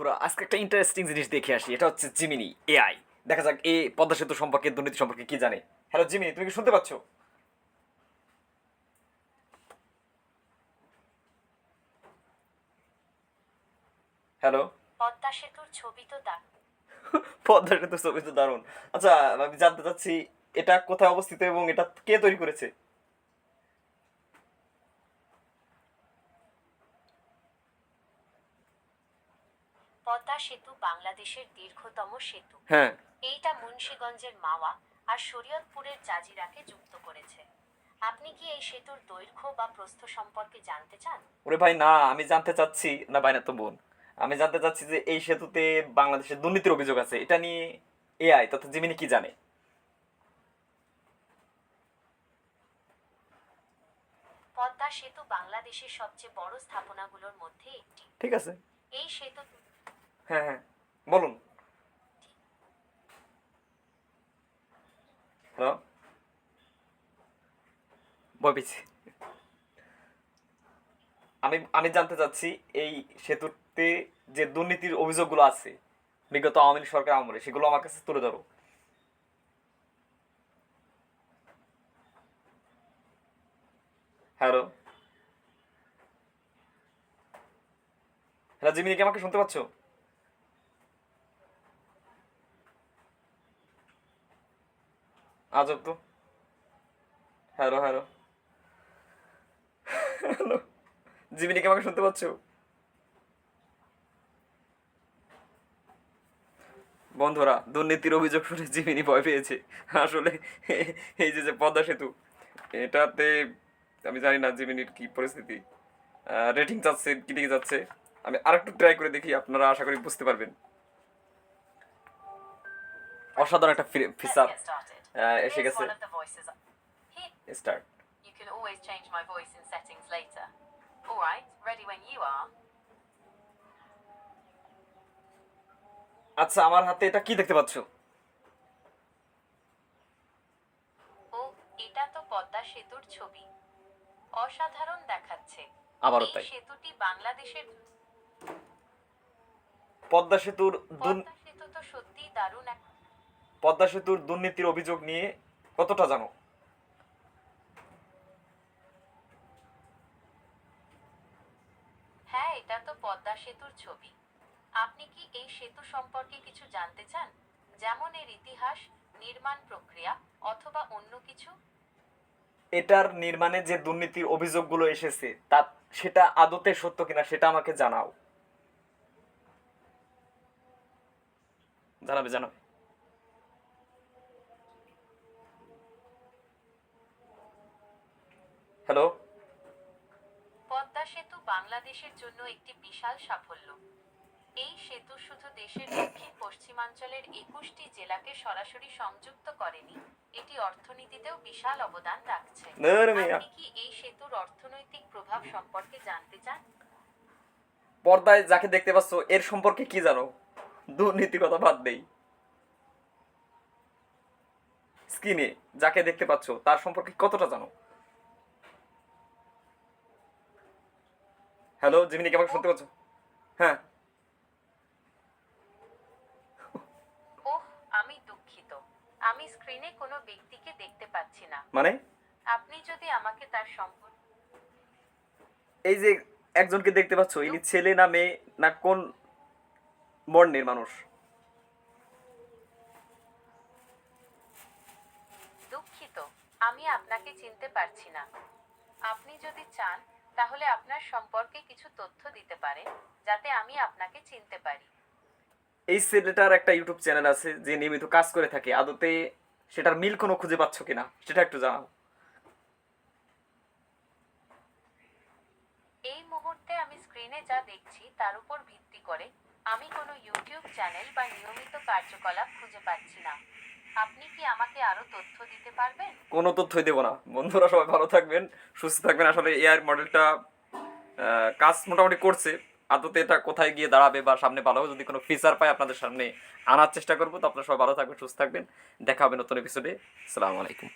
বন্ধুরা আজকে একটা ইন্টারেস্টিং জিনিস দেখে আসি। এটা হচ্ছে জিমিনি এআই। দেখা যাক এই পদ্মা সেতু সম্পর্কে, দুর্নীতি সম্পর্কে কি জানে। হ্যালো জিমিনি, তুমি কি শুনতে পাচ্ছ? হ্যালো। পদ্মা সেতুর ছবি তো পদ্মা সেতু ছবি তো দারুণ। আচ্ছা, আমি জানতে চাচ্ছি এটা কোথায় অবস্থিত এবং এটা কে তৈরি করেছে? পদ্মা সেতু বাংলাদেশের দীর্ঘতম সেতু। হ্যাঁ। এইটা মুন্সিগঞ্জের মাওয়া আর শরীয়তপুরের জাজিরাকে যুক্ত করেছে। আপনি কি এই সেতুর দৈর্ঘ্য বা প্রস্থ সম্পর্কে জানতে চান? ওরে ভাই না, আমি জানতে চাচ্ছি না ভাই, না তো বোন, আমি জানতে চাচ্ছি যে এই সেতুতে বাংলাদেশের দুর্নীতির অভিযোগ আছে, এটা নিয়ে এআই তথা জিমিনি কি জানে। পদ্মা সেতু বাংলাদেশের সবচেয়ে বড় স্থাপনাগুলোর মধ্যে একটি। ঠিক আছে। এই সেতু হ্যাঁ হ্যাঁ, বলুন। হ্যালো। ভয় পেয়েছি। আমি আমি জানতে চাচ্ছি এই সেতুতে যে দুর্নীতির অভিযোগগুলো আছে বিগত আওয়ামী লীগ সরকার আমলে, সেগুলো আমার কাছে তুলে ধরো। হ্যালো। হ্যালো জিমিনি, কি আমাকে শুনতে পাচ্ছ? আজব তো। Hello hello. হ্যালো জিমিনি, কি আমাকে শুনতে পাচ্ছ? বন্ধুরা, দুর্নীতির অভিযোগ শুনে জিমিনি ভয় পেয়েছে। আসলে এই যে যে পদ্মা সেতু, এটাতে আমি জানি না জিমিনির কি পরিস্থিতি, রেটিং যাচ্ছে কি দিকে যাচ্ছে। আমি আরেকটু ট্রাই করে দেখি, আপনারা আশা করি বুঝতে পারবেন। অসাধারণ একটা ফিচার Let's get started. এসে Here's গেছে। one of the voices. Here, start. you can always change my voice in settings later. All right, ready when you are. আচ্ছা, আমার হাতে এটা কি দেখতে পাচ্ছ? ও, এটা তো পদ্মা সেতুর ছবি। অসাধারণ দেখাচ্ছে। আবারও এই তাই। সেতুটি বাংলাদেশের। পদ্মা সেতুর পদ্মা সেতু তো সত্যিই দারুণ এক। পদ্মা সেতুর দুর্নীতির অভিযোগ নিয়ে কতটা জানো? হ্যাঁ, এটা তো পদ্মা সেতুর ছবি। আপনি কি এই সেতু সম্পর্কে কিছু জানতে চান? যেমন এর ইতিহাস, নির্মাণ প্রক্রিয়া অথবা অন্য কিছু? এটার নির্মাণে যে দুর্নীতির অভিযোগগুলো এসেছে তা সেটা আদতে সত্য কিনা সেটা আমাকে জানাও। জানাবে জানাবে। হ্যালো। পদ্মা সেতু বাংলাদেশের জন্য একটি বিশাল সাফল্য। এই সেতু শুধু দেশের দক্ষিণ পশ্চিমাঞ্চলের 21টি জেলাকে সরাসরি সংযুক্ত করেনি, এটি অর্থনীতিতেও বিশাল অবদান রাখছে। আপনি কি এই সেতুর অর্থনৈতিক প্রভাব সম্পর্কে জানতে চান? পর্দায় যাকে দেখতে পাচ্ছ এর সম্পর্কে কি জানো? দুর্নীতির কথা বাদ দেই, স্ক্রিনে যাকে দেখতে পাচ্ছ তার সম্পর্কে কতটা জানো? হ্যালো জিমিনি, কি আমাকে শুনতে পাচ্ছ? হ্যাঁ। ওহ, আমি দুঃখিত। আমি স্ক্রিনে কোনো ব্যক্তিকে দেখতে পাচ্ছি না। মানে? আপনি যদি আমাকে তার সম্পর্কে। এই যে একজনকে দেখতে পাচ্ছ, ইনি ছেলে না মেয়ে না কোন বর্ণের মানুষ? দুঃখিত, আমি আপনাকে চিনতে পারছি না। আপনি যদি চান তাহলে আপনার সম্পর্কে কিছু তথ্য দিতে পারেন যাতে আমি আপনাকে চিনতে পারি। এই ছেলেটার একটা ইউটিউব চ্যানেল আছে যে নিয়মিত কাজ করে থাকে, আদতে সেটার মিল কোনো খুঁজে পাচ্ছ কিনা সেটা একটু জানাও। এই মুহূর্তে আমি স্ক্রিনে যা দেখছি তার উপর ভিত্তি করে আমি কোনো ইউটিউব চ্যানেল বা নিয়মিত কার্যকলাপ খুঁজে পাচ্ছি না। আপনি কি আমাকে আরো তথ্য দিতে পারবেন? কোনো তথ্যই দেবো না। বন্ধুরা সবাই ভালো থাকবেন, সুস্থ থাকবেন। আসলে এআই মডেলটা কাজ মোটামুটি করছে, আদতে এটা কোথায় গিয়ে দাঁড়াবে বা সামনে ভালো যদি কোনো ফিচার পাই আপনাদের সামনে আনার চেষ্টা করবো। তো আপনারা সবাই ভালো থাকবেন, সুস্থ থাকবেন। দেখা হবে নতুন এপিসোডে। আসসালামু আলাইকুম।